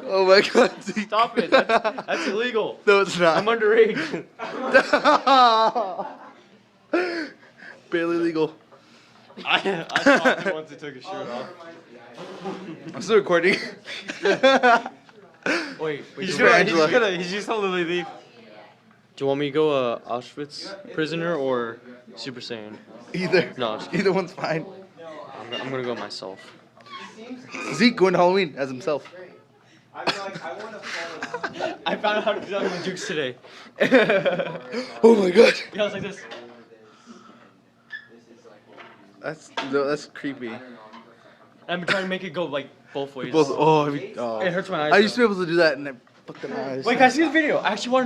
Oh my god. Zeke. Stop it. That's illegal. No, it's not. I'm underage. Barely legal. I stopped it once he took his shirt off. I'm still recording. Wait, He's gonna he's just gonna literally leave. Do you want me to go Auschwitz prisoner or Super Saiyan? Either. No, I'm just kidding. Either one's fine. I'm gonna go myself. Zeke going to Halloween as himself. I found out how to do that with my jukes today. Oh my god. Yeah, I was like this. That's creepy. I've been trying to make it go like both ways. Both. Oh, It hurts my eyes. I used to be able to do that, and I fucking eyes. Wait, can I see the video? I actually want.